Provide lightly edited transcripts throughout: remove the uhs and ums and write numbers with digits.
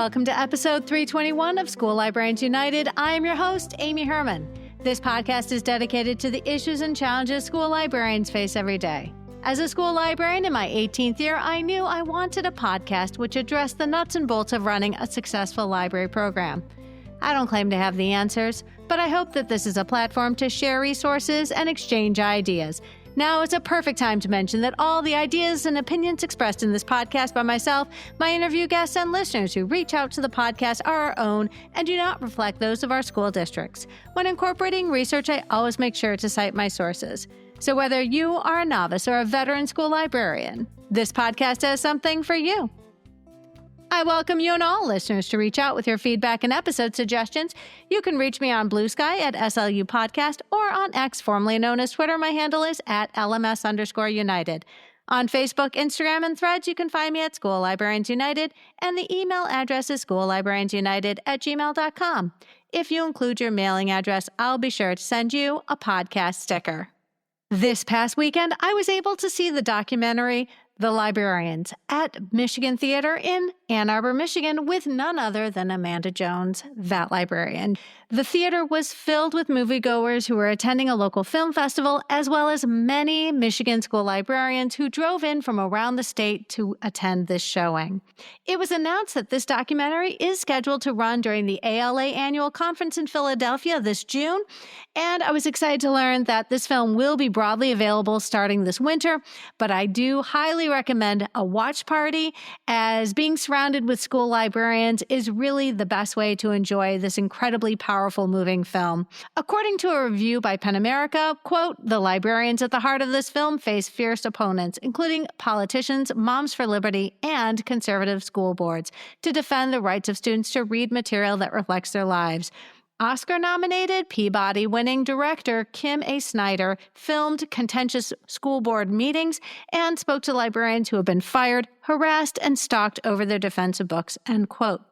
Welcome to episode 321 of School Librarians United. I am your host, Amy Herman. This podcast is dedicated to the issues and challenges school librarians face every day. As a school librarian in my 18th year, I knew I wanted a podcast which addressed the nuts and bolts of running a successful library program. I don't claim to have the answers, but I hope that this is a platform to share resources and exchange ideas. Now is a perfect time to mention that all the ideas and opinions expressed in this podcast by myself, my interview guests, and listeners who reach out to the podcast are our own and do not reflect those of our school districts. When incorporating research, I always make sure to cite my sources. So whether you are a novice or a veteran school librarian, this podcast has something for you. I welcome you and all listeners to reach out with your feedback and episode suggestions. You can reach me on Blue Sky at SLU Podcast or on X, formerly known as Twitter. My handle is at LMS_United. On Facebook, Instagram, and Threads, you can find me at School Librarians United, and the email address is schoollibrariansunited@gmail.com. If you include your mailing address, I'll be sure to send you a podcast sticker. This past weekend, I was able to see the documentary The Librarians at Michigan Theater in Ann Arbor, Michigan, with none other than Amanda Jones, that librarian. The theater was filled with moviegoers who were attending a local film festival, as well as many Michigan school librarians who drove in from around the state to attend this showing. It was announced that this documentary is scheduled to run during the ALA annual conference in Philadelphia this June, and I was excited to learn that this film will be broadly available starting this winter, but I do highly recommend a watch party, as being surrounded with school librarians is really the best way to enjoy this incredibly powerful moving film. According to a review by PEN America, quote, "The librarians at the heart of this film face fierce opponents, including politicians, Moms for Liberty, and conservative school boards, to defend the rights of students to read material that reflects their lives." Oscar-nominated, Peabody-winning director Kim A. Snyder filmed contentious school board meetings and spoke to librarians who have been fired, harassed, and stalked over their defense of books, end quote.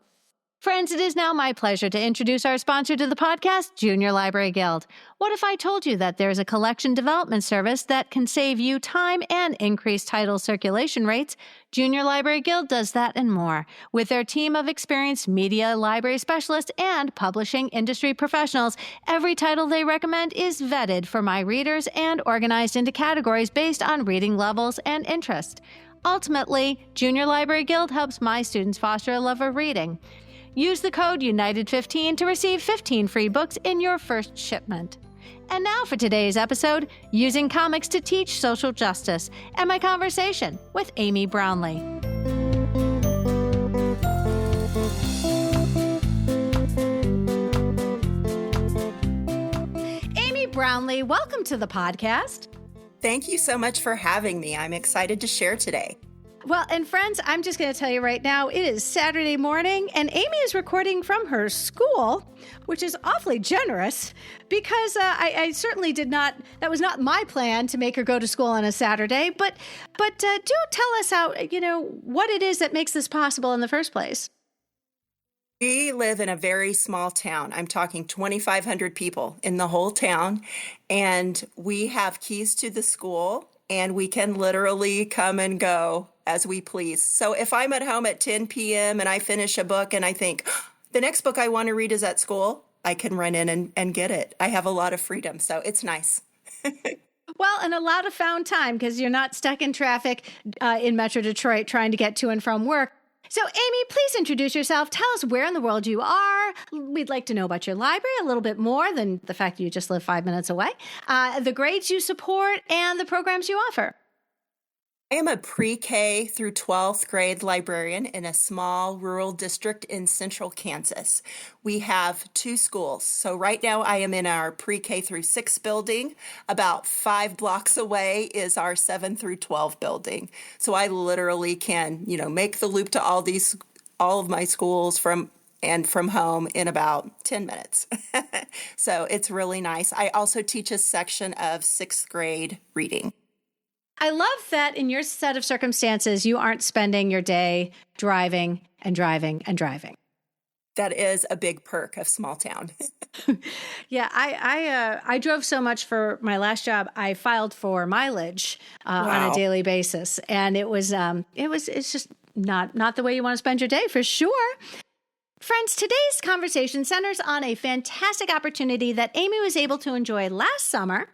Friends, it is now my pleasure to introduce our sponsor to the podcast, Junior Library Guild. What if I told you that there's a collection development service that can save you time and increase title circulation rates? Junior Library Guild does that and more. With their team of experienced media library specialists and publishing industry professionals, every title they recommend is vetted for my readers and organized into categories based on reading levels and interest. Ultimately, Junior Library Guild helps my students foster a love of reading. Use the code UNITED15 to receive 15 free books in your first shipment. And now for today's episode, Using Comics to Teach Social Justice, and my conversation with Amy Brownlee. Amy Brownlee, welcome to the podcast. Thank you so much for having me. I'm excited to share today. Well, and friends, I'm just going to tell you right now, it is Saturday morning, and Amy is recording from her school, which is awfully generous, because I certainly did not, that was not my plan to make her go to school on a Saturday, but do tell us how, what it is that makes this possible in the first place. We live in a very small town. I'm talking 2,500 people in the whole town, and we have keys to the school, and we can literally come and go as we please. So if I'm at home at 10 p.m. and I finish a book and I think, the next book I want to read is at school, I can run in and get it. I have a lot of freedom, so it's nice. Well, and a lot of found time, because you're not stuck in traffic in Metro Detroit trying to get to and from work. So, Amy, please introduce yourself. Tell us where in the world you are. We'd like to know about your library a little bit more than the fact that you just live 5 minutes away, the grades you support, and the programs you offer. I am a pre-K through 12th grade librarian in a small rural district in central Kansas. We have 2 schools. So right now I am in our pre-K through 6 building. About 5 blocks away is our 7 through 12 building. So I literally can, make the loop to all of my schools from home in about 10 minutes. So it's really nice. I also teach a section of 6th grade reading. I love that in your set of circumstances, you aren't spending your day driving and driving and driving. That is a big perk of small town. Yeah, I drove so much for my last job. I filed for mileage on a daily basis, and it's just not the way you want to spend your day, for sure. Friends, today's conversation centers on a fantastic opportunity that Amy was able to enjoy last summer.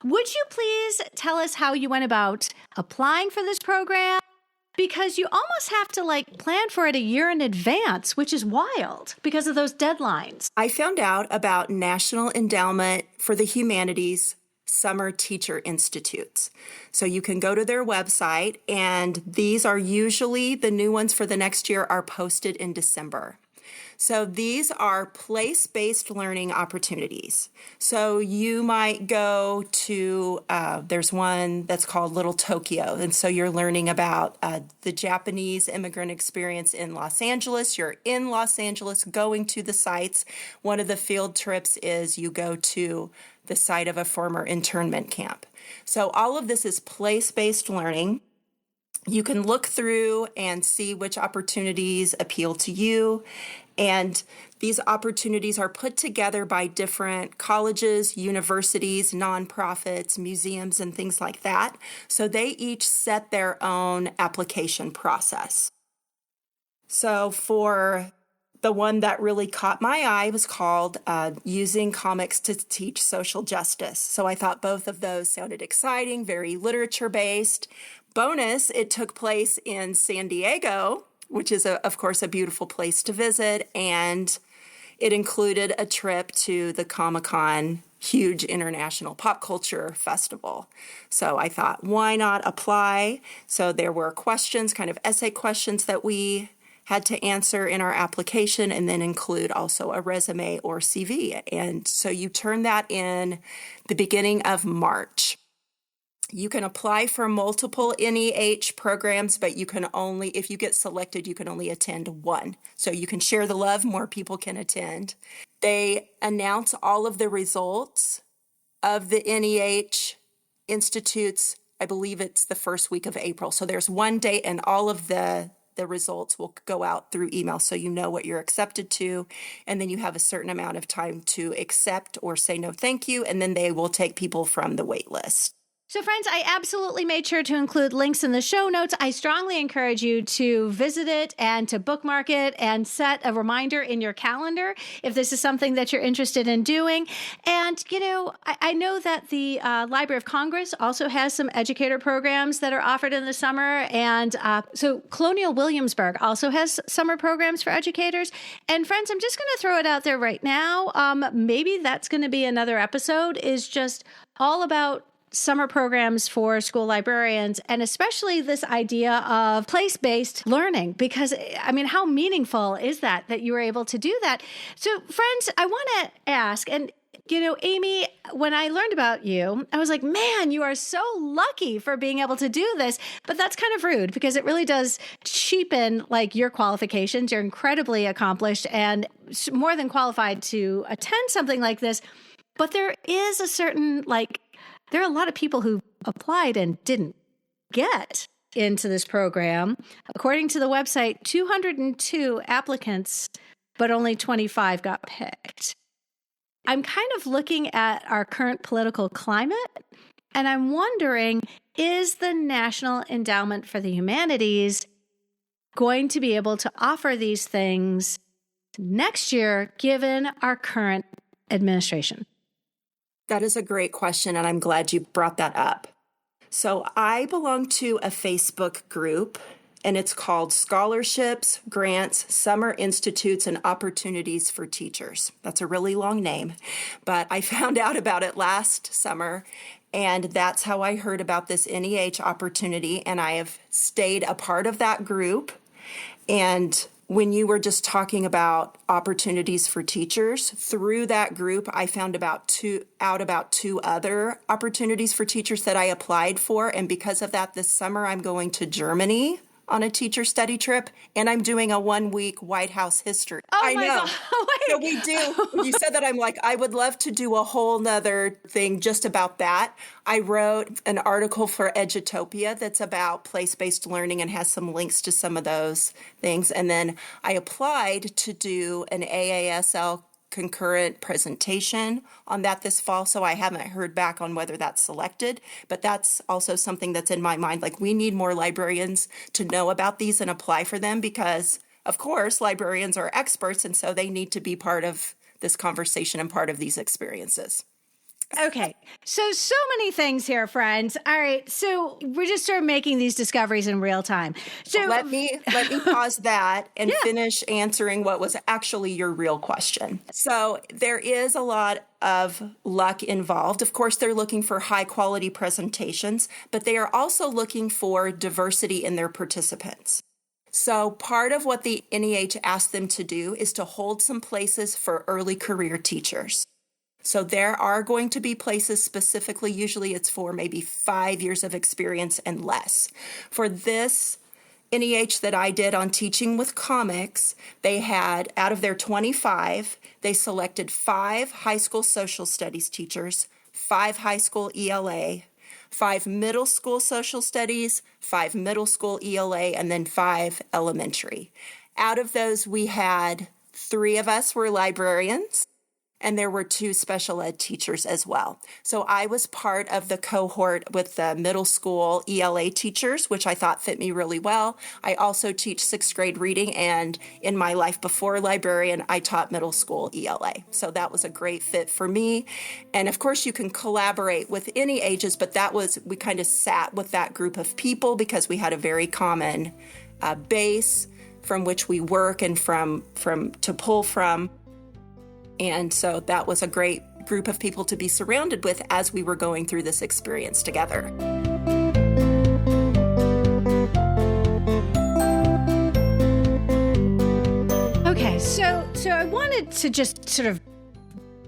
Would you please tell us how you went about applying for this program? Because you almost have to plan for it a year in advance, which is wild because of those deadlines. I found out about National Endowment for the Humanities Summer Teacher Institutes. So you can go to their website, and these are usually the new ones for the next year are posted in December. So these are place-based learning opportunities. So you might go to, there's one that's called Little Tokyo. And so you're learning about the Japanese immigrant experience in Los Angeles. You're in Los Angeles going to the sites. One of the field trips is you go to the site of a former internment camp. So all of this is place-based learning. You can look through and see which opportunities appeal to you. And these opportunities are put together by different colleges, universities, nonprofits, museums, and things like that. So they each set their own application process. So for the one that really caught my eye was called Using Comics to Teach Social Justice. So I thought both of those sounded exciting, very literature-based. Bonus, it took place in San Diego, which is, of course, a beautiful place to visit, and it included a trip to the Comic-Con huge international pop culture festival. So I thought, why not apply? So there were questions, kind of essay questions that we had to answer in our application, and then include also a resume or CV. And so you turn that in the beginning of March. You can apply for multiple NEH programs, but you can only, if you get selected, you can only attend one. So you can share the love, more people can attend. They announce all of the results of the NEH Institutes. I believe it's the first week of April. So there's one date, and all of the results will go out through email so you know what you're accepted to, and then you have a certain amount of time to accept or say no thank you, and then they will take people from the wait list. So friends, I absolutely made sure to include links in the show notes. I strongly encourage you to visit it and to bookmark it and set a reminder in your calendar if this is something that you're interested in doing. And, I know that the Library of Congress also has some educator programs that are offered in the summer. And so Colonial Williamsburg also has summer programs for educators. And friends, I'm just going to throw it out there right now. Maybe that's going to be another episode, is just all about summer programs for school librarians, and especially this idea of place-based learning, because how meaningful is that you were able to do that? So friends, I want to ask, and Amy, when I learned about you, I was like, man, you are so lucky for being able to do this. But that's kind of rude, because it really does cheapen your qualifications. You're incredibly accomplished and more than qualified to attend something like this. But there is a certain there are a lot of people who applied and didn't get into this program. According to the website, 202 applicants, but only 25 got picked. I'm kind of looking at our current political climate, and I'm wondering, is the National Endowment for the Humanities going to be able to offer these things next year, given our current administration? That is a great question, and I'm glad you brought that up. So I belong to a Facebook group, and it's called Scholarships, Grants, Summer Institutes, and Opportunities for Teachers. That's a really long name, but I found out about it last summer, and that's how I heard about this NEH opportunity, and I have stayed a part of that group. And when you were just talking about opportunities for teachers, through that group, I found about two other opportunities for teachers that I applied for. And because of that, this summer, I'm going to Germany on a teacher study trip, and I'm doing a 1-week White House history. Oh, I my know. God. So we do. When you said that, I'm like, I would love to do a whole nother thing just about that. I wrote an article for Edutopia that's about place-based learning and has some links to some of those things. And then I applied to do an AASL concurrent presentation on that this fall, so I haven't heard back on whether that's selected, but that's also something that's in my mind. We need more librarians to know about these and apply for them, because of course, librarians are experts, and so they need to be part of this conversation and part of these experiences. Okay. So many things here, friends. All right. So we're just sort of making these discoveries in real time. So let me pause that and finish answering what was actually your real question. So there is a lot of luck involved. Of course, they're looking for high quality presentations, but they are also looking for diversity in their participants. So part of what the NEH asked them to do is to hold some places for early career teachers. So there are going to be places specifically, usually it's for maybe 5 years of experience and less. For this NEH that I did on teaching with comics, they had, out of their 25, they selected 5 high school social studies teachers, 5 high school ELA, 5 middle school social studies, 5 middle school ELA, and then 5 elementary. Out of those, we had 3 of us were librarians, and there were 2 special ed teachers as well. So I was part of the cohort with the middle school ELA teachers, which I thought fit me really well. I also teach 6th grade reading, and in my life before librarian, I taught middle school ELA. So that was a great fit for me. And of course, you can collaborate with any ages, but we kind of sat with that group of people because we had a very common base from which we work and from to pull from. And so that was a great group of people to be surrounded with as we were going through this experience together. Okay, so I wanted to just sort of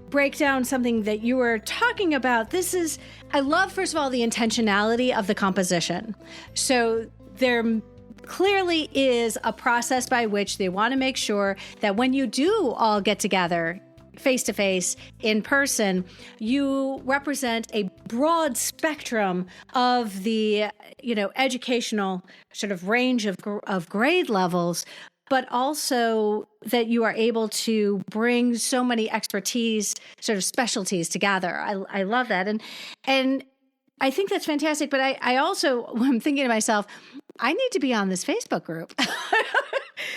break down something that you were talking about. I love, first of all, the intentionality of the composition. So there clearly is a process by which they want to make sure that when you do all get together face-to-face in person, you represent a broad spectrum of the, educational sort of range of grade levels, but also that you are able to bring so many expertise, sort of specialties together. I love that. And I think that's fantastic. But I also, I'm thinking to myself, I need to be on this Facebook group.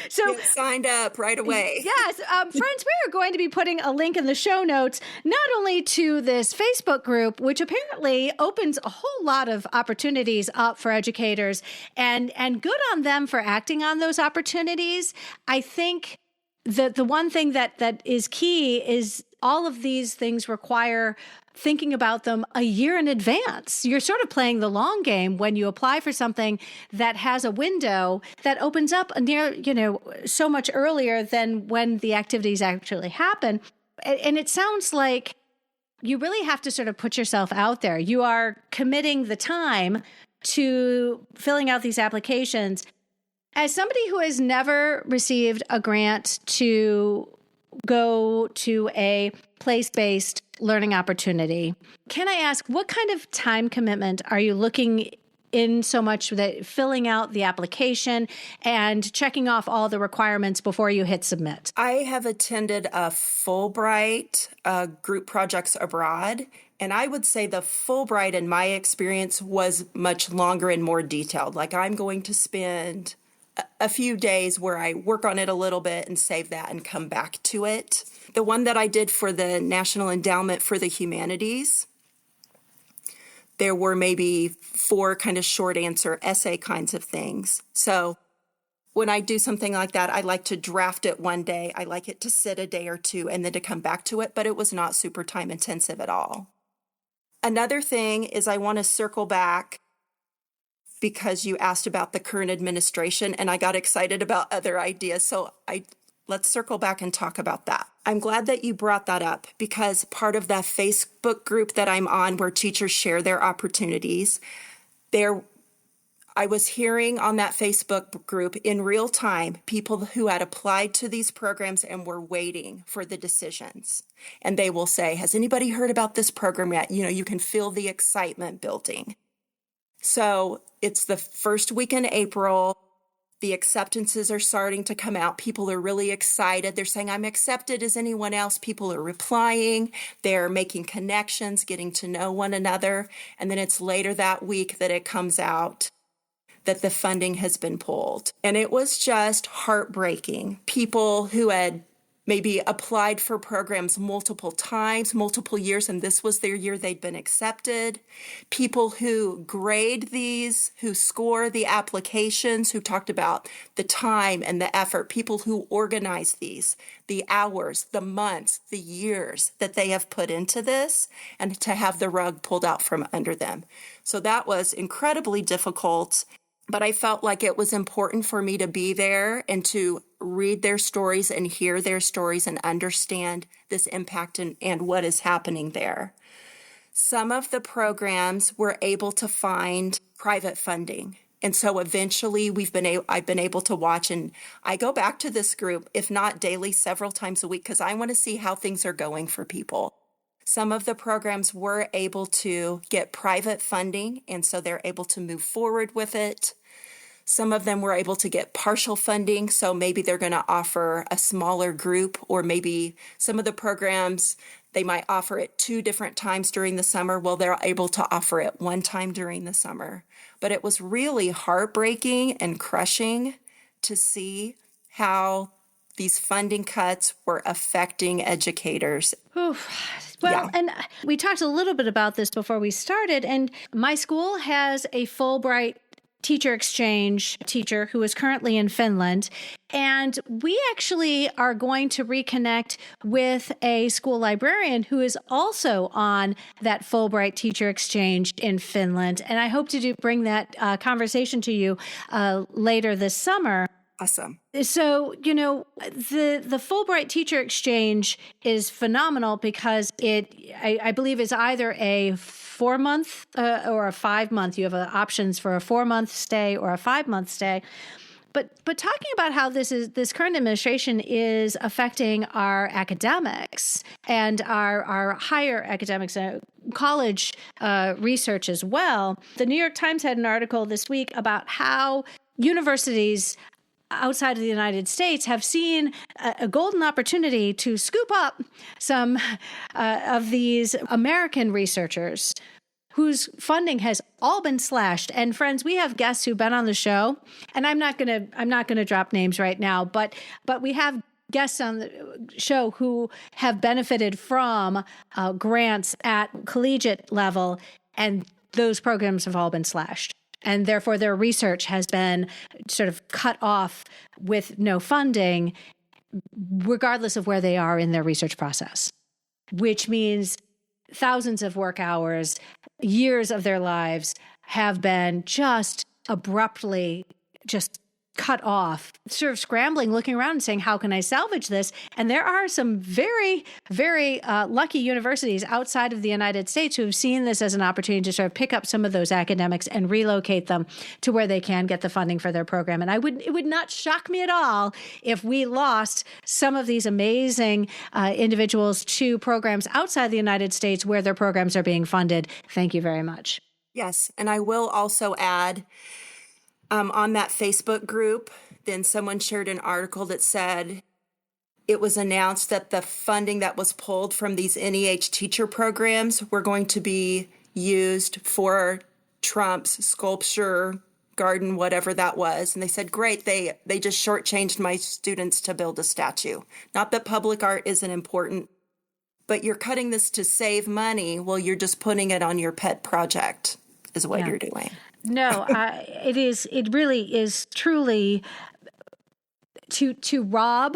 So get signed up right away. Yes. Friends, we are going to be putting a link in the show notes, not only to this Facebook group, which apparently opens a whole lot of opportunities up for educators, and good on them for acting on those opportunities. I think that the one thing that is key is all of these things require thinking about them a year in advance. You're sort of playing the long game when you apply for something that has a window that opens up so much earlier than when the activities actually happen. And it sounds like you really have to sort of put yourself out there. You are committing the time to filling out these applications. As somebody who has never received a grant to go to a place-based learning opportunity, can I ask, what kind of time commitment are you looking in so much that filling out the application and checking off all the requirements before you hit submit? I have attended a Fulbright group projects abroad, and I would say the Fulbright in my experience was much longer and more detailed. Like I'm going to spend a few days where I work on it a little bit and save that and come back to it. The one that I did for the National Endowment for the Humanities, there were maybe 4 kind of short answer essay kinds of things. So when I do something like that, I like to draft it one day. I like it to sit a day or 2 and then to come back to it, but it was not super time intensive at all. Another thing is I want to circle back because you asked about the current administration and I got excited about other ideas. So let's circle back and talk about that. I'm glad that you brought that up because part of that Facebook group that I'm on where teachers share their opportunities, I was hearing on that Facebook group in real time people who had applied to these programs and were waiting for the decisions. And they will say, has anybody heard about this program yet? You can feel the excitement building. So it's the first week in April. The acceptances are starting to come out. People are really excited. They're saying, I'm accepted as anyone else. People are replying. They're making connections, getting to know one another. And then it's later that week that it comes out that the funding has been pulled. And it was just heartbreaking. People who had maybe applied for programs multiple times, multiple years, and this was their year they'd been accepted. People who grade these, who score the applications, who talked about the time and the effort, people who organize these, the hours, the months, the years that they have put into this, and to have the rug pulled out from under them. So that was incredibly difficult. But I felt like it was important for me to be there and to read their stories and hear their stories and understand this impact and what is happening there. Some of the programs were able to find private funding. And so eventually I've been able to watch, and I go back to this group, if not daily, several times a week, because I want to see how things are going for people. Some of the programs were able to get private funding, and so they're able to move forward with it. Some of them were able to get partial funding, so maybe they're going to offer a smaller group, or maybe some of the programs, they might offer it 2 different times during the summer. Well, they're able to offer it 1 time during the summer. But it was really heartbreaking and crushing to see how these funding cuts were affecting educators. Oof. Well, and we talked a little bit about this before we started, and my school has a Fulbright teacher exchange teacher who is currently in Finland. And we actually are going to reconnect with a school librarian who is also on that Fulbright teacher exchange in Finland. And I hope to bring that conversation to you later this summer. Awesome. So, the Fulbright teacher exchange is phenomenal because I believe is either a 4-month or a 5-month. You have options for a 4-month stay or a 5-month stay. But talking about how this current administration is affecting our academics and our higher academics, college research as well. The New York Times had an article this week about how universities outside of the United States have seen a golden opportunity to scoop up some of these American researchers whose funding has all been slashed. And friends, we have guests who've been on the show, and I'm not gonna drop names right now, but we have guests on the show who have benefited from grants at collegiate level, and those programs have all been slashed. And therefore, their research has been sort of cut off with no funding, regardless of where they are in their research process, which means thousands of work hours, years of their lives have been just abruptly just cut off, sort of scrambling, looking around and saying, how can I salvage this? And there are some very, very lucky universities outside of the United States who have seen this as an opportunity to sort of pick up some of those academics and relocate them to where they can get the funding for their program. And it would not shock me at all if we lost some of these amazing individuals to programs outside the United States where their programs are being funded. Thank you very much. Yes, and I will also add, on that Facebook group, then someone shared an article that said it was announced that the funding that was pulled from these NEH teacher programs were going to be used for Trump's sculpture garden, whatever that was. And they said, great, they just shortchanged my students to build a statue. Not that public art isn't important, but you're cutting this to save money. Well, you're just putting it on your pet project is what you're doing. No, it really is truly to rob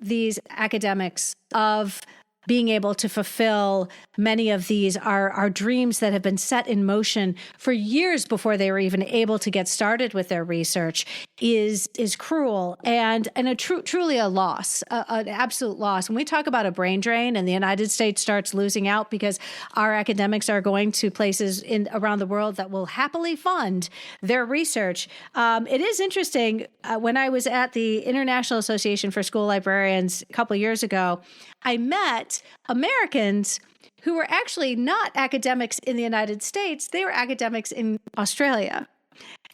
these academics of being able to fulfill many of these are dreams that have been set in motion for years before they were even able to get started with their research is cruel and truly a loss, an absolute loss. When we talk about a brain drain and the United States starts losing out because our academics are going to places around the world that will happily fund their research. It is interesting. When I was at the International Association for School Librarians a couple of years ago, I met Americans who were actually not academics in the United States. They were academics in Australia.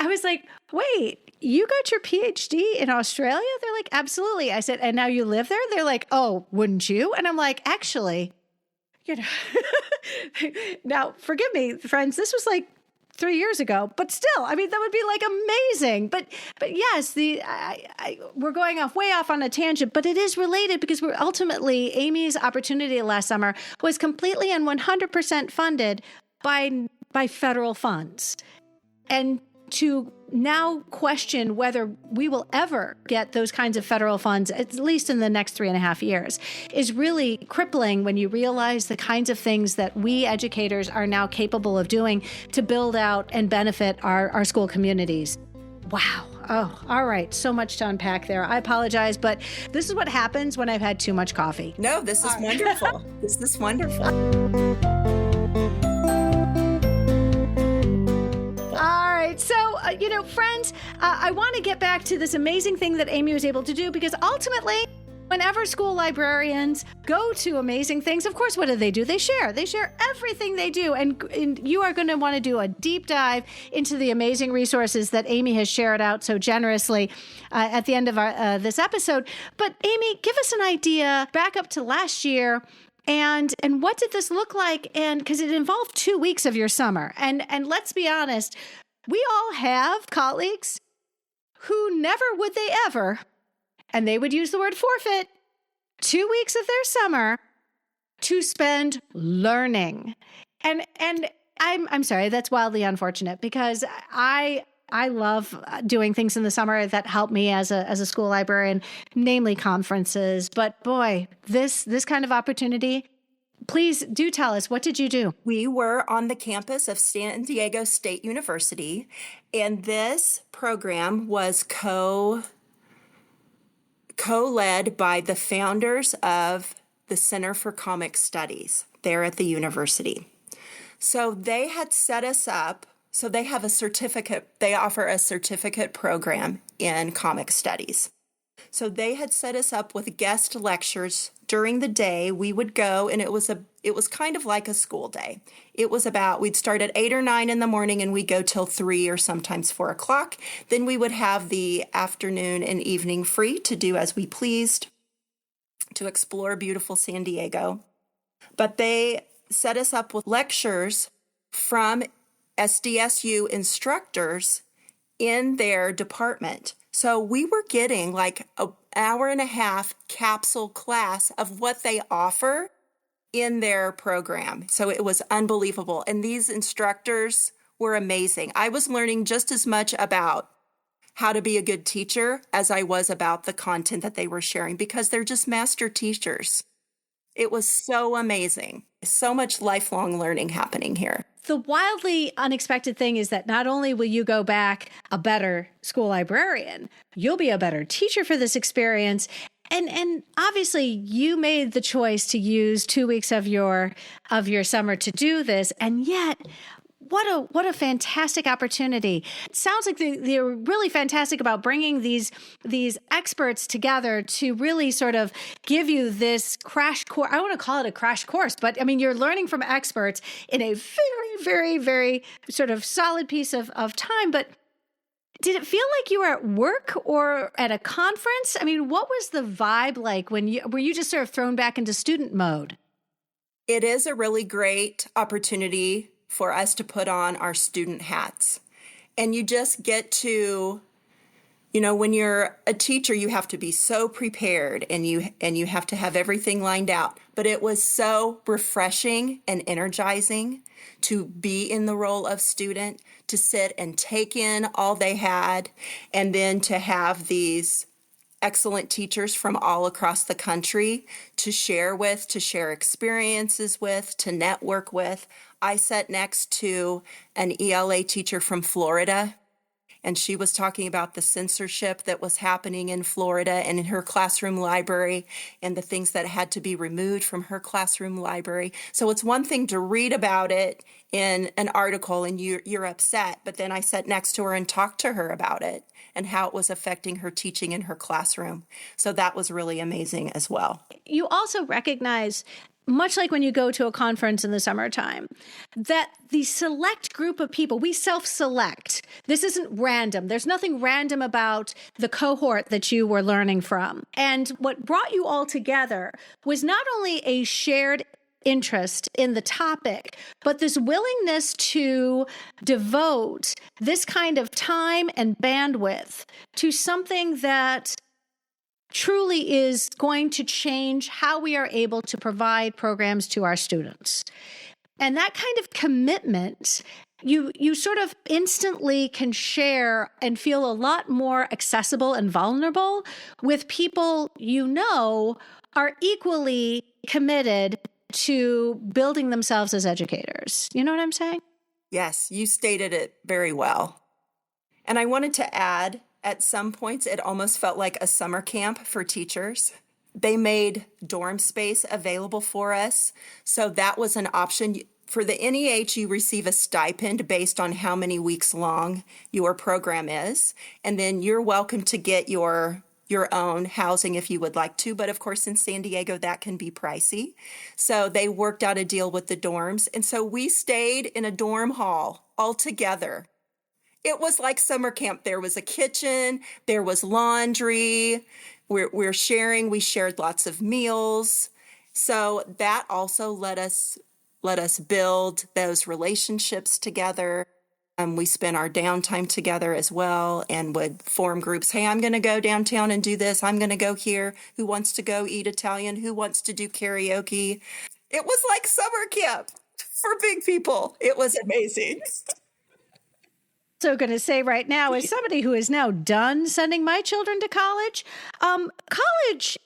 I was like, wait, you got your PhD in Australia? They're like, absolutely. I said, and now you live there? They're like, oh, wouldn't you? And I'm like, actually, now forgive me, friends, this was like 3 years ago, but still, I mean, that would be like amazing. But yes, we're going way off on a tangent, but it is related because we're ultimately, Amy's opportunity last summer was completely and 100% funded by federal funds. And to now question whether we will ever get those kinds of federal funds, at least in the next 3.5 years, is really crippling when you realize the kinds of things that we educators are now capable of doing to build out and benefit our school communities. Wow. Oh, all right. So much to unpack there. I apologize, but this is what happens when I've had too much coffee. No, this is wonderful. This is wonderful. So, friends, I want to get back to this amazing thing that Amy was able to do, because ultimately, whenever school librarians go to amazing things, of course, what do? They share. They share everything they do. And you are going to want to do a deep dive into the amazing resources that Amy has shared out so generously at the end of this episode. But Amy, give us an idea back up to last year. And what did this look like? And because it involved 2 weeks of your summer. And let's be honest, we all have colleagues who never would they ever, and they would use the word forfeit, 2 weeks of their summer to spend learning. And I'm sorry, that's wildly unfortunate, because I love doing things in the summer that help me as a school librarian, namely conferences. But boy, this kind of opportunity, please do tell us, what did you do? We were on the campus of San Diego State University, and this program was co-led by the founders of the Center for Comic Studies there at the university. So they had set us up. So they have a certificate, they offer a certificate program in comic studies. So they had set us up with guest lectures during the day. We would go, and it was kind of like a school day. It was we'd start at 8 or 9 in the morning, and we'd go till 3 or sometimes 4 o'clock. Then we would have the afternoon and evening free to do as we pleased, to explore beautiful San Diego. But they set us up with lectures from SDSU instructors in their department. So we were getting like an hour and a half capsule class of what they offer in their program. So it was unbelievable. And these instructors were amazing. I was learning just as much about how to be a good teacher as I was about the content that they were sharing, because they're just master teachers. It was so amazing. So much lifelong learning happening here. The wildly unexpected thing is that not only will you go back a better school librarian, you'll be a better teacher for this experience. And obviously you made the choice to use 2 weeks of your summer to do this. And yet, what a fantastic opportunity. It sounds like they're really fantastic about bringing these experts together to really sort of give you this crash course. I don't want to call it a crash course, but I mean, you're learning from experts in a very, very, very sort of solid piece of time. But did it feel like you were at work or at a conference? I mean, what was the vibe like were you just sort of thrown back into student mode? It is a really great opportunity for us to put on our student hats. And you just get to, when you're a teacher, you have to be so prepared and you have to have everything lined out. But it was so refreshing and energizing to be in the role of student, to sit and take in all they had, and then to have these excellent teachers from all across the country to share with, to share experiences with, to network with. I sat next to an ELA teacher from Florida, and she was talking about the censorship that was happening in Florida and in her classroom library and the things that had to be removed from her classroom library. So it's one thing to read about it in an article and you're upset, but then I sat next to her and talked to her about it and how it was affecting her teaching in her classroom. So that was really amazing as well. You also recognize, much like when you go to a conference in the summertime, that the select group of people, we self-select. This isn't random. There's nothing random about the cohort that you were learning from. And what brought you all together was not only a shared interest in the topic, but this willingness to devote this kind of time and bandwidth to something that truly is going to change how we are able to provide programs to our students. And that kind of commitment, you sort of instantly can share and feel a lot more accessible and vulnerable with people you know are equally committed to building themselves as educators. You know what I'm saying? Yes, you stated it very well. And I wanted to add, at some points, it almost felt like a summer camp for teachers. They made dorm space available for us. So that was an option. For the NEH, you receive a stipend based on how many weeks long your program is. And then you're welcome to get your own housing if you would like to. But of course, in San Diego, that can be pricey. So they worked out a deal with the dorms. And so we stayed in a dorm hall all together. It was like summer camp. There was a kitchen, there was laundry. We shared lots of meals. So that also let us build those relationships together. We spent our downtime together as well and would form groups. Hey, I'm going to go downtown and do this. I'm going to go here. Who wants to go eat Italian? Who wants to do karaoke? It was like summer camp for big people. It was amazing. So going to say right now, as somebody who is now done sending my children to college, college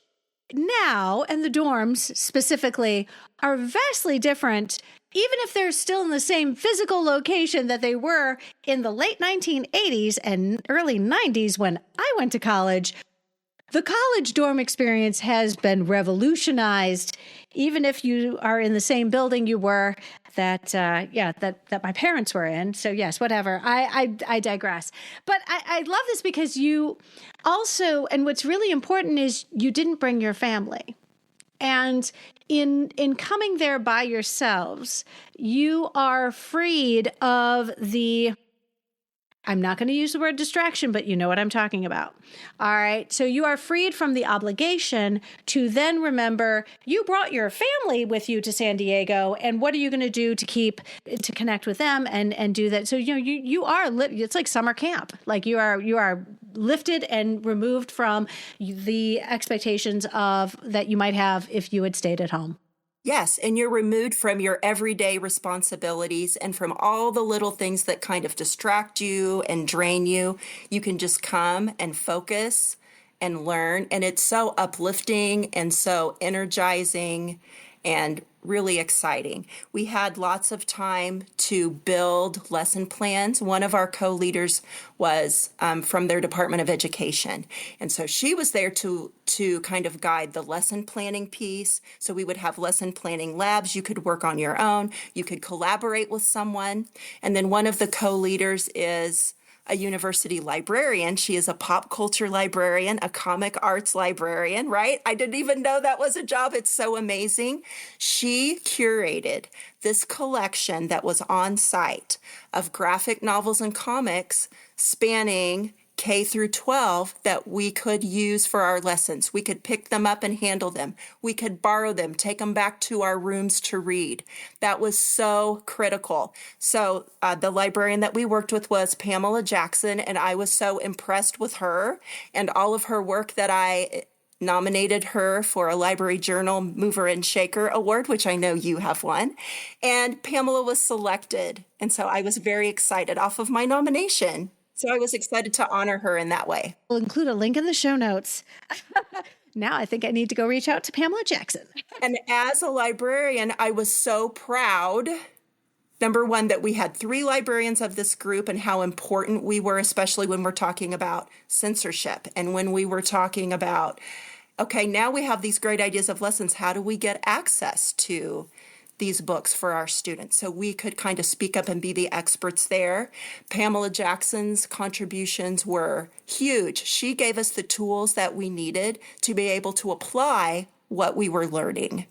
now and the dorms specifically are vastly different, even if they're still in the same physical location that they were in the late 1980s and early 90s when I went to college. The college dorm experience has been revolutionized, even if you are in the same building you were that my parents were in. So yes, whatever. I digress. But I love this because you also, and what's really important is you didn't bring your family. And in coming there by yourselves, you are freed of the, I'm not going to use the word distraction, but you know what I'm talking about. All right. So you are freed from the obligation to then remember you brought your family with you to San Diego. And what are you going to do to connect with them and do that? So, you are, it's like summer camp. Like you are lifted and removed from the expectations of that you might have if you had stayed at home. Yes, and you're removed from your everyday responsibilities and from all the little things that kind of distract you and drain you. You can just come and focus and learn. And it's so uplifting and so energizing and really exciting. We had lots of time to build lesson plans. One of our co-leaders was from their Department of Education. And so she was there to kind of guide the lesson planning piece. So we would have lesson planning labs. You could work on your own. You could collaborate with someone. And then one of the co-leaders is a university librarian. She is a pop culture librarian, a comic arts librarian, right? I didn't even know that was a job. It's so amazing. She curated this collection that was on site of graphic novels and comics spanning K through 12 that we could use for our lessons. We could pick them up and handle them. We could borrow them, take them back to our rooms to read. That was so critical. So the librarian that we worked with was Pamela Jackson, and I was so impressed with her and all of her work that I nominated her for a Library Journal Mover and Shaker Award, which I know you have won. And Pamela was selected. And so I was very excited off of my nomination. So I was excited to honor her in that way. We'll include a link in the show notes. Now I think I need to go reach out to Pamela Jackson. And as a librarian, I was so proud, number one, that we had 3 librarians of this group and how important we were, especially when we're talking about censorship and when we were talking about, okay, now we have these great ideas of lessons. How do we get access to these books for our students? So we could kind of speak up and be the experts there. Pamela Jackson's contributions were huge. She gave us the tools that we needed to be able to apply what we were learning,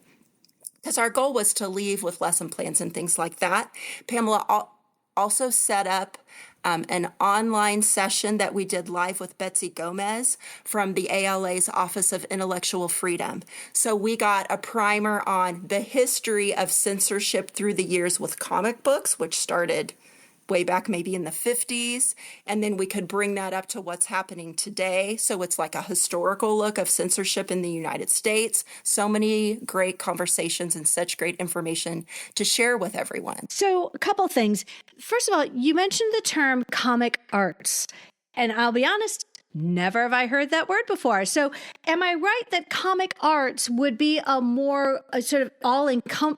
because our goal was to leave with lesson plans and things like that. Pamela also set up an online session that we did live with Betsy Gomez from the ALA's Office of Intellectual Freedom. So we got a primer on the history of censorship through the years with comic books, which started way back maybe in the 50s, and then we could bring that up to what's happening today. So it's like a historical look of censorship in the United States. So many great conversations and such great information to share with everyone. So a couple things. First of all, you mentioned the term comic arts, and I'll be honest, never have I heard that word before. So am I right that comic arts would be a more sort of all-encompassing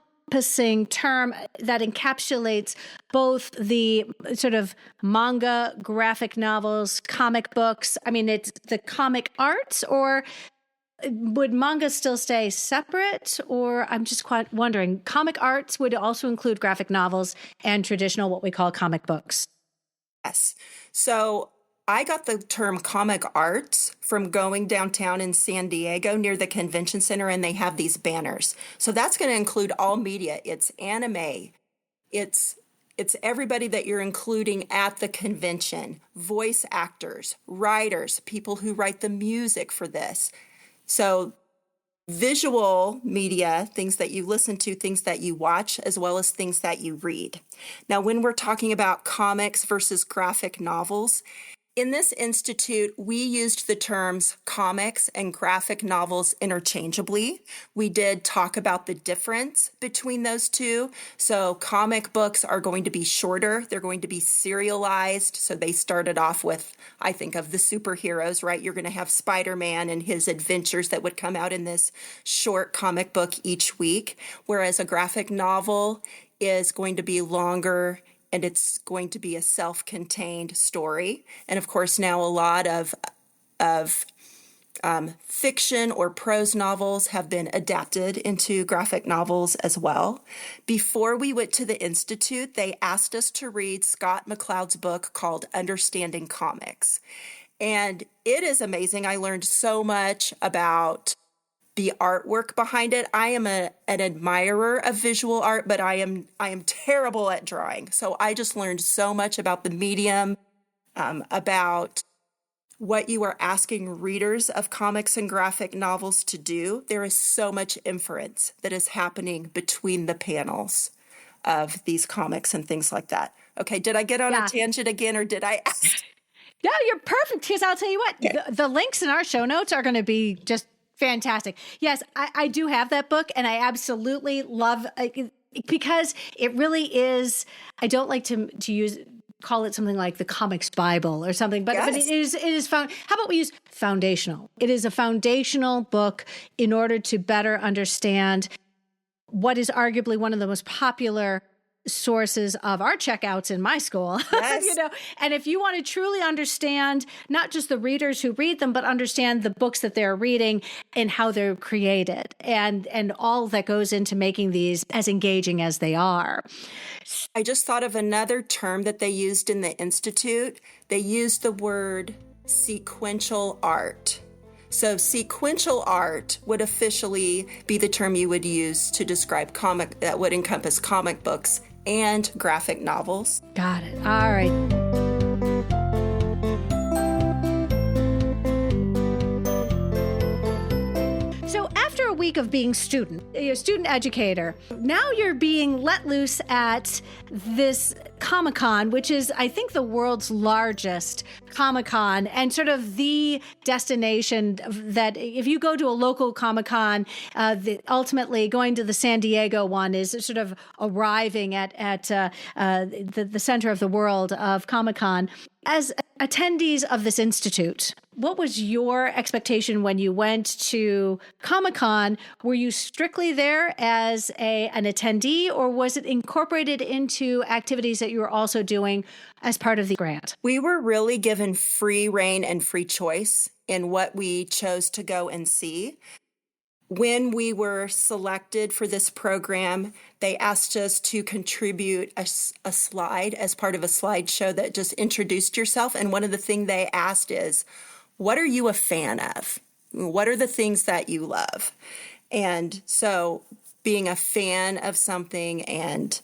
term that encapsulates both the sort of manga, graphic novels, comic books? I mean, it's the comic arts, or would manga still stay separate? Or I'm just quite wondering, comic arts would also include graphic novels and traditional, what we call comic books. Yes. So I got the term comic arts from going downtown in San Diego near the convention center, and they have these banners. So that's going to include all media. It's anime. It's everybody that you're including at the convention, voice actors, writers, people who write the music for this. So visual media, things that you listen to, things that you watch, as well as things that you read. Now, when we're talking about comics versus graphic novels, in this institute, we used the terms comics and graphic novels interchangeably. We did talk about the difference between those two. So comic books are going to be shorter. They're going to be serialized. So they started off with, I think, of the superheroes, right? You're going to have Spider-Man and his adventures that would come out in this short comic book each week, whereas a graphic novel is going to be longer, and it's going to be a self-contained story. And of course, now a lot of fiction or prose novels have been adapted into graphic novels as well. Before we went to the Institute, they asked us to read Scott McCloud's book called Understanding Comics. And it is amazing. I learned so much about the artwork behind it. I am an admirer of visual art, but I am terrible at drawing. So I just learned so much about the medium, about what you are asking readers of comics and graphic novels to do. There is so much inference that is happening between the panels of these comics and things like that. Okay, did I get on a tangent again, or did I ask? No, you're perfect. Because I'll tell you what, the links in our show notes are going to be just fantastic. Yes, I do have that book, and I absolutely love because it really is. I don't like to call it something like the comics Bible or something, but it is found. How about we use foundational? It is a foundational book in order to better understand what is arguably one of the most popular sources of our checkouts in my school. Yes. And if you want to truly understand not just the readers who read them, but understand the books that they're reading and how they're created and all that goes into making these as engaging as they are. I just thought of another term that they used in the Institute. They used the word sequential art. So sequential art would officially be the term you would use to describe comic that would encompass comic books and graphic novels. Got it. All right. So after a week of being student educator, now you're being let loose at this Comic-Con, which is, I think, the world's largest Comic-Con and sort of the destination that if you go to a local Comic-Con, ultimately going to the San Diego one is sort of arriving at the center of the world of Comic-Con. As attendees of this institute, what was your expectation when you went to Comic-Con? Were you strictly there as an attendee, or was it incorporated into activities that you were also doing as part of the grant? We were really given free reign and free choice in what we chose to go and see. When we were selected for this program, they asked us to contribute a slide as part of a slideshow that just introduced yourself. And one of the things they asked is, what are you a fan of? What are the things that you love? And so being a fan of something and,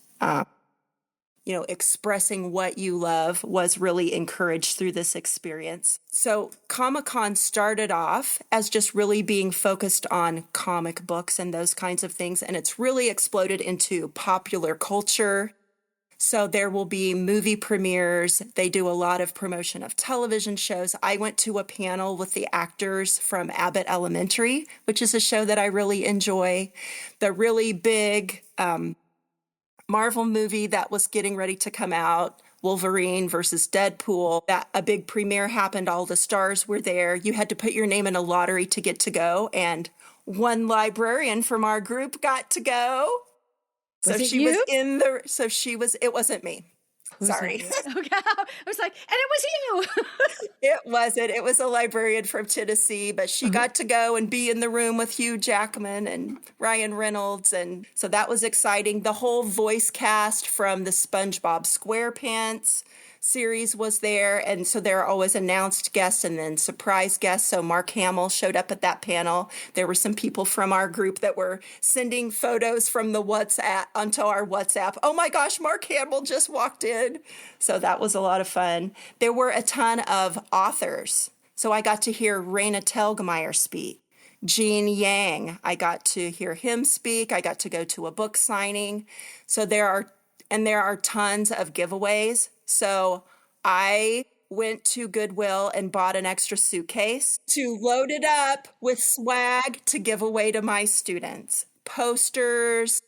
expressing what you love was really encouraged through this experience. So Comic-Con started off as just really being focused on comic books and those kinds of things, and it's really exploded into popular culture. So there will be movie premieres. They do a lot of promotion of television shows. I went to a panel with the actors from Abbott Elementary, which is a show that I really enjoy. The really big Marvel movie that was getting ready to come out, Wolverine versus Deadpool, that a big premiere happened. All the stars were there. You had to put your name in a lottery to get to go. And one librarian from our group got to go. It wasn't me. Sorry. Okay. I was like, and it was you. It wasn't. It was a librarian from Tennessee, but she got to go and be in the room with Hugh Jackman and Ryan Reynolds. And so that was exciting. The whole voice cast from the SpongeBob SquarePants series was there. And so there are always announced guests and then surprise guests. So Mark Hamill showed up at that panel. There were some people from our group that were sending photos from the WhatsApp onto our WhatsApp. Oh my gosh, Mark Hamill just walked in. So that was a lot of fun. There were a ton of authors. So I got to hear Raina Telgemeier speak. Gene Yang, I got to hear him speak. I got to go to a book signing. So there are tons of giveaways. So I went to Goodwill and bought an extra suitcase to load it up with swag to give away to my students. Posters,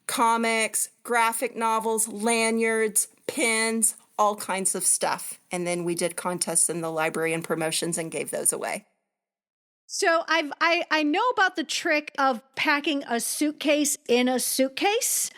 comics, graphic novels, lanyards, pins, all kinds of stuff. And then we did contests in the library and promotions and gave those away. So I know about the trick of packing a suitcase in a suitcase,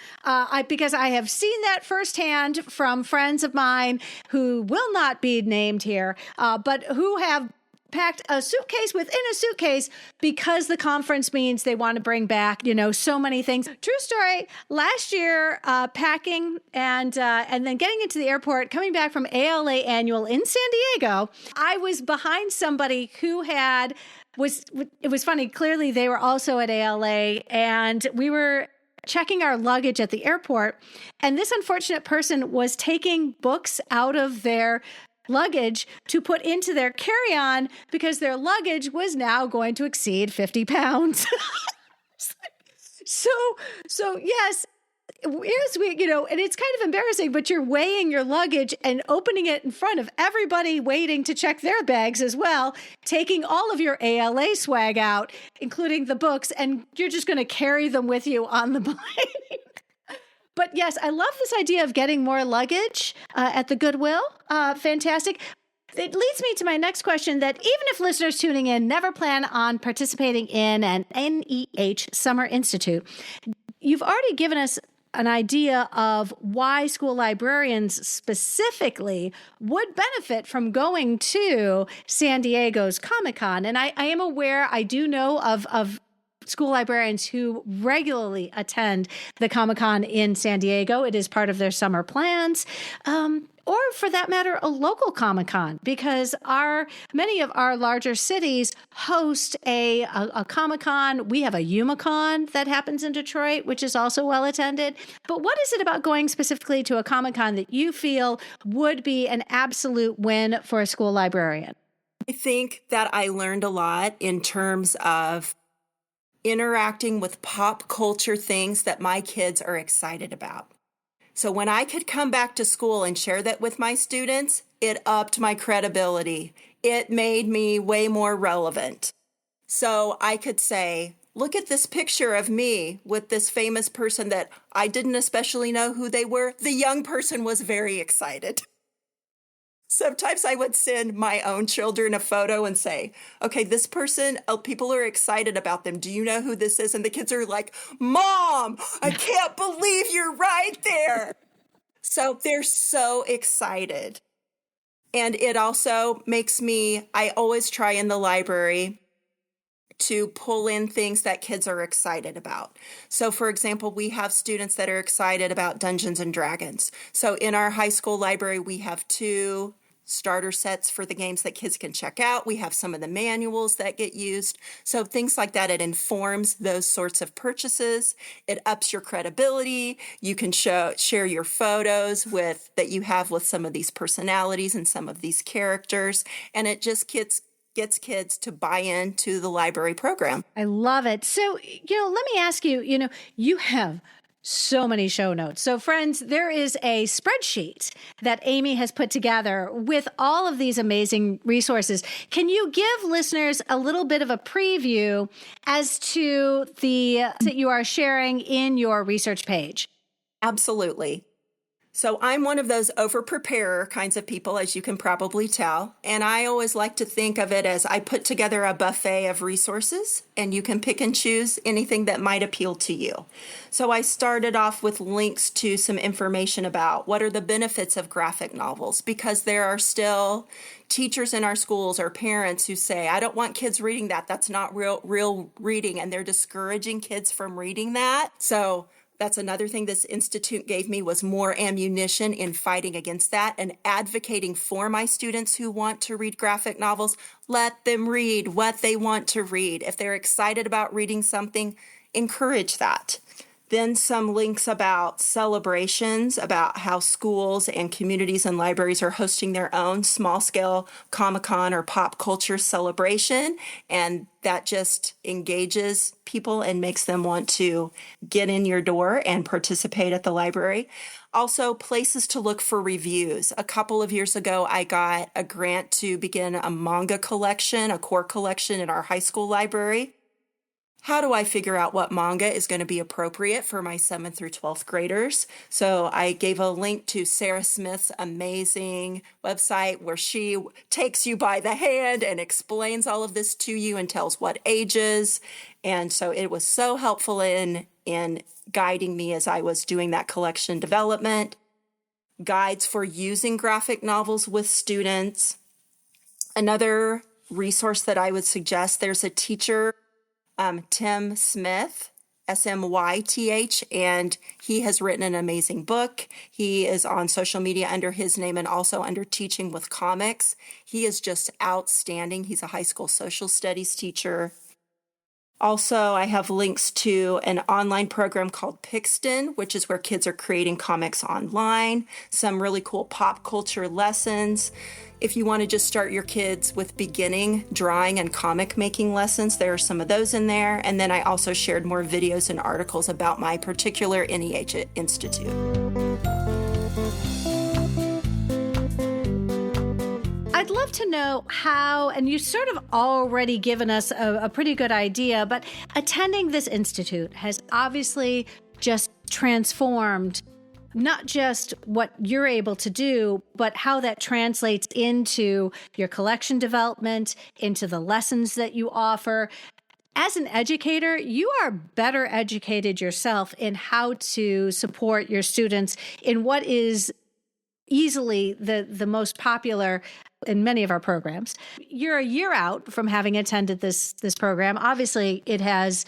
because I have seen that firsthand from friends of mine who will not be named here, but who have packed a suitcase within a suitcase because the conference means they want to bring back, so many things. True story. Last year, packing and then getting into the airport, coming back from ALA Annual in San Diego, I was behind somebody who it was funny. Clearly, they were also at ALA, and we were checking our luggage at the airport. And this unfortunate person was taking books out of their luggage to put into their carry-on because their luggage was now going to exceed 50 pounds. So yes. Yes, and it's kind of embarrassing, but you're weighing your luggage and opening it in front of everybody waiting to check their bags as well, taking all of your ALA swag out, including the books, and you're just going to carry them with you on the plane. But yes, I love this idea of getting more luggage at the Goodwill. Fantastic. It leads me to my next question that even if listeners tuning in never plan on participating in an NEH Summer Institute, you've already given us an idea of why school librarians specifically would benefit from going to San Diego's Comic-Con. And I am aware, I do know of school librarians who regularly attend the Comic-Con in San Diego. It is part of their summer plans. Or for that matter, a local Comic-Con, because many of our larger cities host a Comic-Con. We have a YumaCon that happens in Detroit, which is also well attended. But what is it about going specifically to a Comic-Con that you feel would be an absolute win for a school librarian? I think that I learned a lot in terms of interacting with pop culture things that my kids are excited about. So when I could come back to school and share that with my students, it upped my credibility. It made me way more relevant. So I could say, look at this picture of me with this famous person that I didn't especially know who they were. The young person was very excited. Sometimes I would send my own children a photo and say, okay, this person, people are excited about them. Do you know who this is? And the kids are like, Mom, I can't believe you're right there. So they're so excited. And it also makes I always try in the library to pull in things that kids are excited about. So for example, we have students that are excited about Dungeons and Dragons. So in our high school library, we have two starter sets for the games that kids can check out. We have some of the manuals that get used. So things like that, it informs those sorts of purchases. It ups your credibility. You can share your photos that you have with some of these personalities and some of these characters. And it just gets kids to buy into the library program. I love it. So, let me ask you, you have so many show notes. So friends, there is a spreadsheet that Amy has put together with all of these amazing resources. Can you give listeners a little bit of a preview as to that you are sharing in your research page? Absolutely. So I'm one of those over-preparer kinds of people, as you can probably tell. And I always like to think of it as I put together a buffet of resources, and you can pick and choose anything that might appeal to you. So I started off with links to some information about what are the benefits of graphic novels, because there are still teachers in our schools or parents who say, I don't want kids reading that. That's not real reading. And they're discouraging kids from reading that. So that's another thing this institute gave me, was more ammunition in fighting against that and advocating for my students who want to read graphic novels. Let them read what they want to read. If they're excited about reading something, encourage that. Then some links about celebrations, about how schools and communities and libraries are hosting their own small-scale Comic-Con or pop culture celebration, and that just engages people and makes them want to get in your door and participate at the library. Also, places to look for reviews. A couple of years ago, I got a grant to begin a manga collection, a core collection in our high school library. How do I figure out what manga is going to be appropriate for my 7th through 12th graders? So I gave a link to Sarah Smith's amazing website where she takes you by the hand and explains all of this to you and tells what ages. And so it was so helpful in guiding me as I was doing that collection development. Guides for using graphic novels with students. Another resource that I would suggest, there's a teacher, Tim Smith, Smyth, and he has written an amazing book. He is on social media under his name and also under Teaching with Comics. He is just outstanding. He's a high school social studies teacher. Also, I have links to an online program called Pixton, which is where kids are creating comics online, some really cool pop culture lessons. If you want to just start your kids with beginning drawing and comic making lessons, there are some of those in there. And then I also shared more videos and articles about my particular NEH Institute. I'd love to know how, and you've sort of already given us a pretty good idea, but attending this institute has obviously just transformed not just what you're able to do, but how that translates into your collection development, into the lessons that you offer. As an educator, you are better educated yourself in how to support your students in what is easily the most popular in many of our programs. You're a year out from having attended this program. Obviously, it has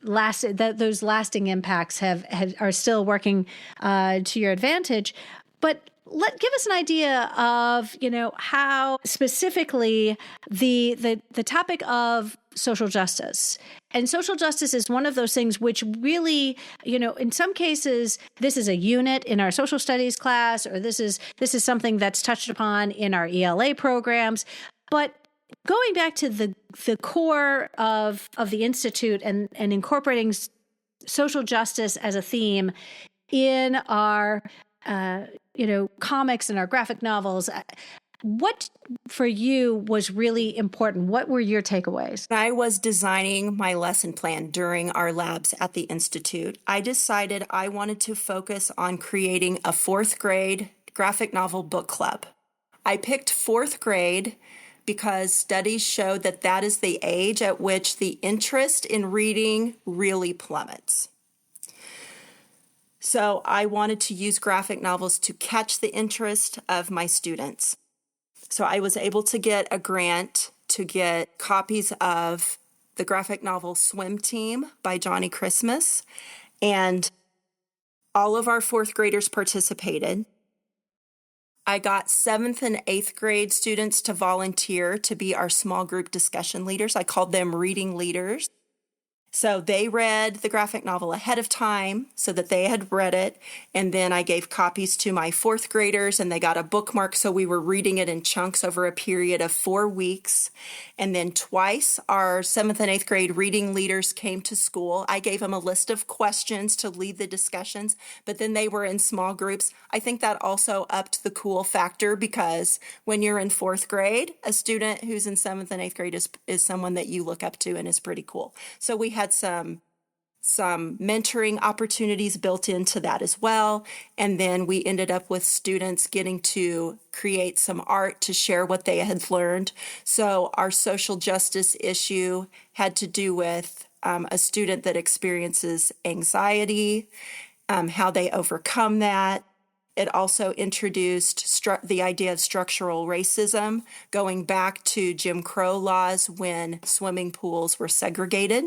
lasted. Those lasting impacts are still working to your advantage. But give us an idea of how specifically the topic of social justice. And social justice is one of those things which really, in some cases, this is a unit in our social studies class, or this is something that's touched upon in our ELA programs. But going back to the core of the Institute and incorporating social justice as a theme in our comics and our graphic novels, what for you was really important? What were your takeaways? When I was designing my lesson plan during our labs at the Institute, I decided I wanted to focus on creating a 4th grade graphic novel book club. I picked 4th grade because studies show that is the age at which the interest in reading really plummets. So I wanted to use graphic novels to catch the interest of my students. So I was able to get a grant to get copies of the graphic novel Swim Team by Johnny Christmas, and all of our 4th graders participated. I got 7th and 8th grade students to volunteer to be our small group discussion leaders. I called them reading leaders. So they read the graphic novel ahead of time so that they had read it. And then I gave copies to my 4th graders and they got a bookmark. So we were reading it in chunks over a period of 4 weeks. And then twice our 7th and 8th grade reading leaders came to school. I gave them a list of questions to lead the discussions, but then they were in small groups. I think that also upped the cool factor because when you're in 4th grade, a student who's in 7th and 8th grade is someone that you look up to and is pretty cool. So we had some mentoring opportunities built into that as well. And then we ended up with students getting to create some art to share what they had learned. So our social justice issue had to do with a student that experiences anxiety, how they overcome that. It also introduced the idea of structural racism, going back to Jim Crow laws when swimming pools were segregated.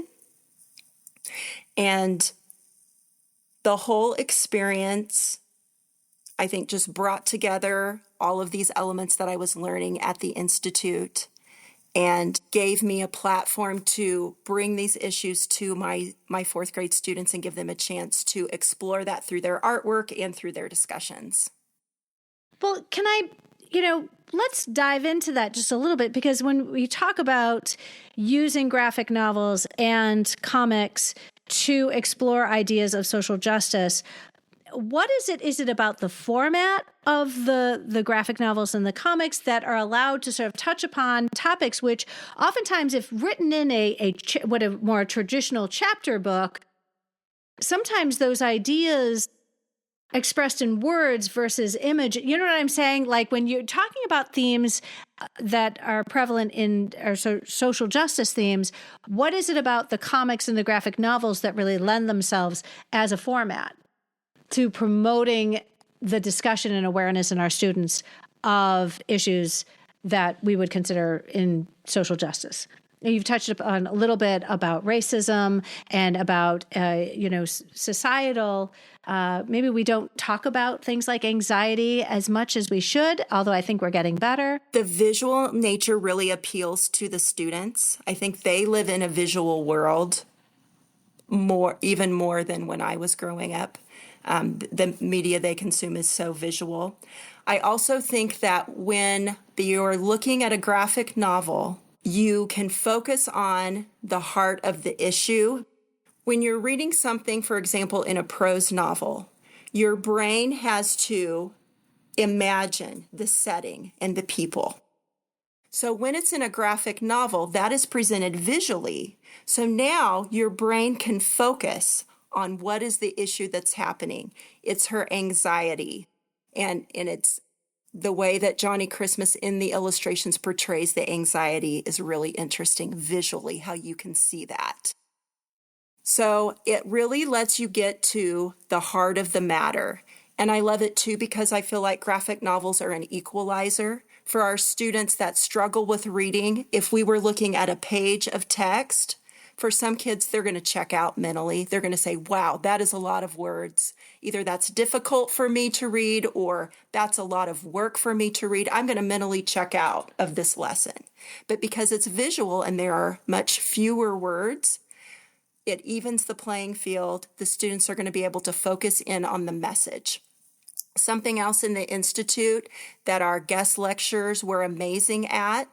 And the whole experience, I think, just brought together all of these elements that I was learning at the Institute and gave me a platform to bring these issues to my 4th grade students and give them a chance to explore that through their artwork and through their discussions. Well, can I, let's dive into that just a little bit, because when we talk about using graphic novels and comics to explore ideas of social justice, what is it? Is it about the format of the graphic novels and the comics that are allowed to sort of touch upon topics which oftentimes, if written in a more traditional chapter book, sometimes those ideas expressed in words versus image, you know what I'm saying? Like when you're talking about themes that are prevalent in our social justice themes, what is it about the comics and the graphic novels that really lend themselves as a format to promoting the discussion and awareness in our students of issues that we would consider in social justice? You've touched upon a little bit about racism and about, societal. Maybe we don't talk about things like anxiety as much as we should, although I think we're getting better. The visual nature really appeals to the students. I think they live in a visual world even more than when I was growing up. The media they consume is so visual. I also think that when you're looking at a graphic novel, you can focus on the heart of the issue. When you're reading something, for example, in a prose novel, your brain has to imagine the setting and the people. So when it's in a graphic novel, that is presented visually. So now your brain can focus on what is the issue that's happening. It's her anxiety, and it's the way that Johnny Christmas in the illustrations portrays the anxiety is really interesting visually, how you can see that. So it really lets you get to the heart of the matter. And I love it too because I feel like graphic novels are an equalizer for our students that struggle with reading. If we were looking at a page of text, for some kids, they're going to check out mentally. They're going to say, wow, that is a lot of words. Either that's difficult for me to read or that's a lot of work for me to read. I'm going to mentally check out of this lesson. But because it's visual and there are much fewer words, it evens the playing field. The students are going to be able to focus in on the message. Something else in the Institute that our guest lecturers were amazing at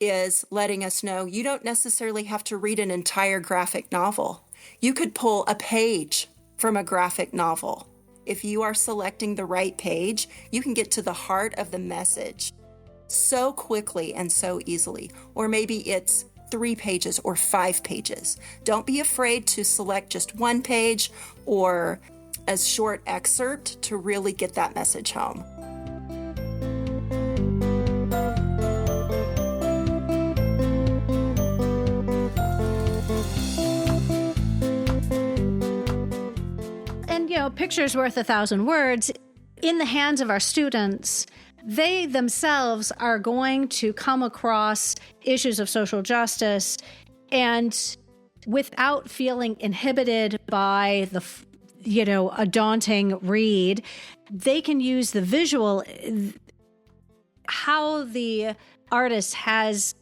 is letting us know you don't necessarily have to read an entire graphic novel. You could pull a page from a graphic novel. If you are selecting the right page, you can get to the heart of the message so quickly and so easily. Or maybe it's 3 pages or 5 pages. Don't be afraid to select just one page or a short excerpt to really get that message home. Picture's worth 1,000 words. In the hands of our students, they themselves are going to come across issues of social justice and without feeling inhibited by a daunting read, they can use the visual how the artist has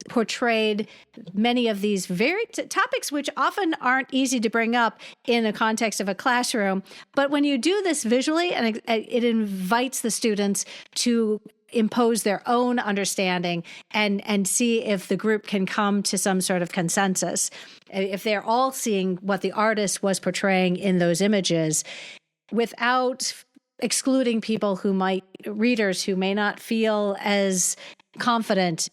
portrayed many of these very topics, which often aren't easy to bring up in the context of a classroom. But when you do this visually, and it invites the students to impose their own understanding and see if the group can come to some sort of consensus. If they're all seeing what the artist was portraying in those images, without excluding people readers who may not feel as confident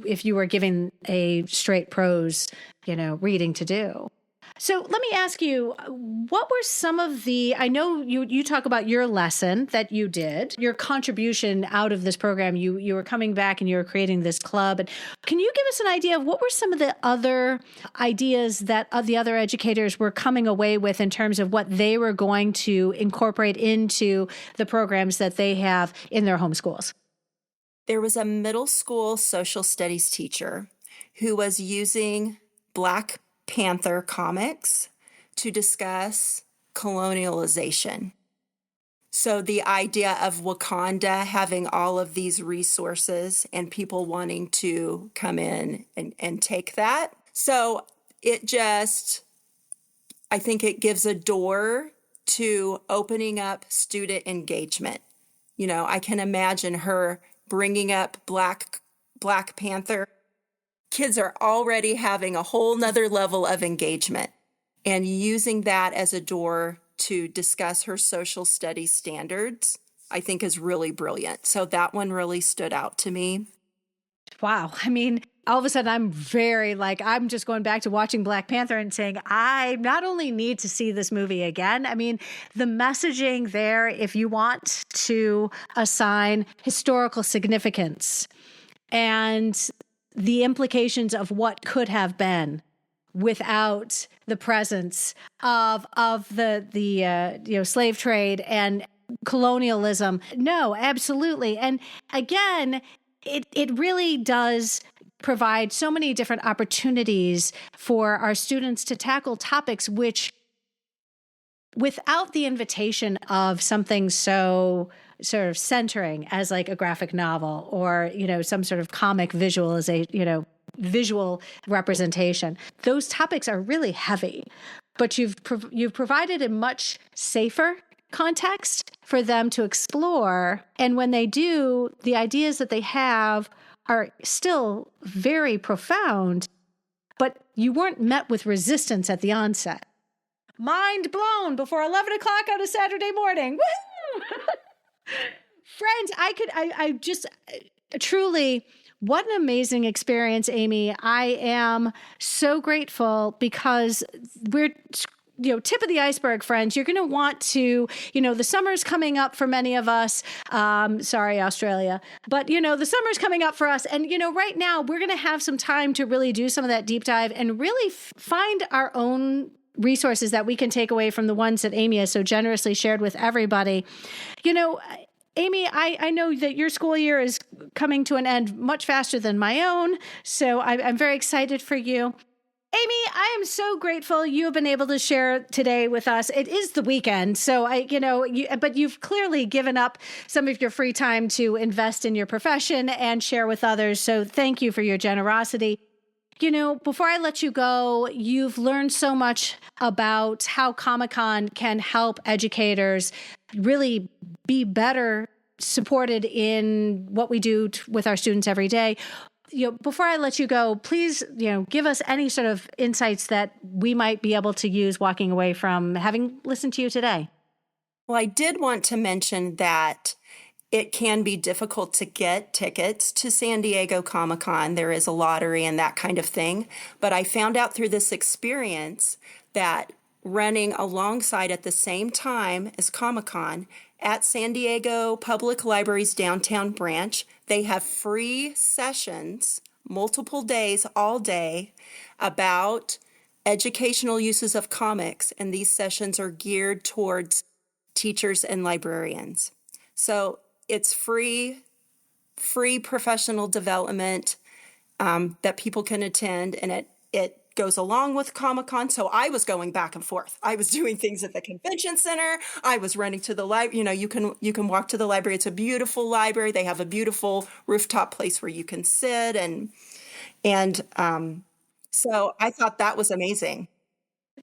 if you were giving a straight prose, reading to do. So let me ask you, what were some of I know you talk about your lesson that you did, your contribution out of this program. You were coming back and you were creating this club. And can you give us an idea of what were some of the other ideas that the other educators were coming away with in terms of what they were going to incorporate into the programs that they have in their home schools? There was a middle school social studies teacher who was using Black Panther comics to discuss colonialization. So the idea of Wakanda having all of these resources and people wanting to come in and take that. So I think it gives a door to opening up student engagement. I can imagine her bringing up Black Panther. Kids are already having a whole nother level of engagement, and using that as a door to discuss her social studies standards, I think is really brilliant. So that one really stood out to me. Wow. I mean, all of a sudden I'm just going back to watching Black Panther and saying, I not only need to see this movie again, I mean, the messaging there, if you want to assign historical significance and the implications of what could have been without the presence of the slave trade and colonialism. No, absolutely. And again, it really does provide so many different opportunities for our students to tackle topics which, without the invitation of something so sort of centering as like a graphic novel or, some sort of comic visualization, visual representation, those topics are really heavy, but you've provided a much safer context for them to explore. And when they do, the ideas that they have are still very profound, but you weren't met with resistance at the onset. Mind blown before 11 o'clock on a Saturday morning. Woo! Friends, I just truly, what an amazing experience, Amy. I am so grateful because we're tip of the iceberg, friends. You're going to want to, the summer's coming up for many of us. Sorry, Australia. But, the summer's coming up for us. And, right now we're going to have some time to really do some of that deep dive and really find our own resources that we can take away from the ones that Amy has so generously shared with everybody. Amy, I know that your school year is coming to an end much faster than my own. So I'm very excited for you. Amy, I am so grateful you have been able to share today with us. It is the weekend, so but you've clearly given up some of your free time to invest in your profession and share with others. So thank you for your generosity. Before I let you go, you've learned so much about how Comic-Con can help educators really be better supported in what we do with our students every day. Before I let you go, please, give us any sort of insights that we might be able to use walking away from having listened to you today. Well, I did want to mention that it can be difficult to get tickets to San Diego Comic-Con. There is a lottery and that kind of thing. But I found out through this experience that running alongside at the same time as Comic-Con at San Diego Public Library's downtown branch, they have free sessions, multiple days, all day, about educational uses of comics. And these sessions are geared towards teachers and librarians. So it's free professional development that people can attend, and it goes along with Comic-Con. So I was going back and forth. I was doing things at the convention center. I was running to the library. You can walk to the library. It's a beautiful library. They have a beautiful rooftop place where you can sit. So I thought that was amazing.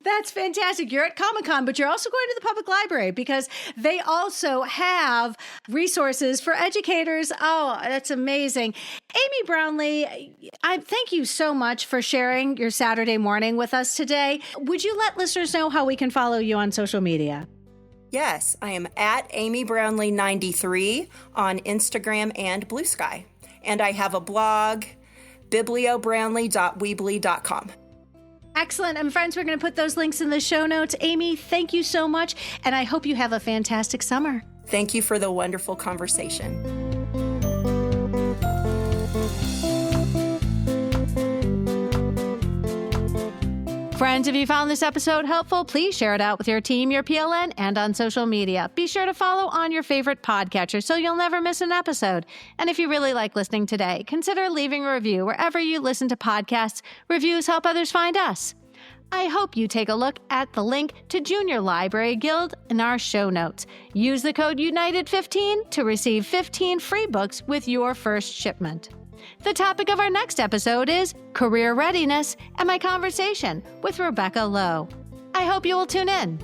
That's fantastic. You're at Comic-Con, but you're also going to the public library because they also have resources for educators. Oh, that's amazing. Amy Brownlee, I thank you so much for sharing your Saturday morning with us today. Would you let listeners know how we can follow you on social media? Yes, I am at Amy Brownlee 93 on Instagram and Blue Sky. And I have a blog, bibliobrownlee.weebly.com. Excellent. And friends, we're going to put those links in the show notes. Amy, thank you so much. And I hope you have a fantastic summer. Thank you for the wonderful conversation. Friends, if you found this episode helpful, please share it out with your team, your PLN, and on social media. Be sure to follow on your favorite podcatcher so you'll never miss an episode. And if you really like listening today, consider leaving a review wherever you listen to podcasts. Reviews help others find us. I hope you take a look at the link to Junior Library Guild in our show notes. Use the code UNITED15 to receive 15 free books with your first shipment. The topic of our next episode is career readiness and my conversation with Rebecca Lowe. I hope you will tune in.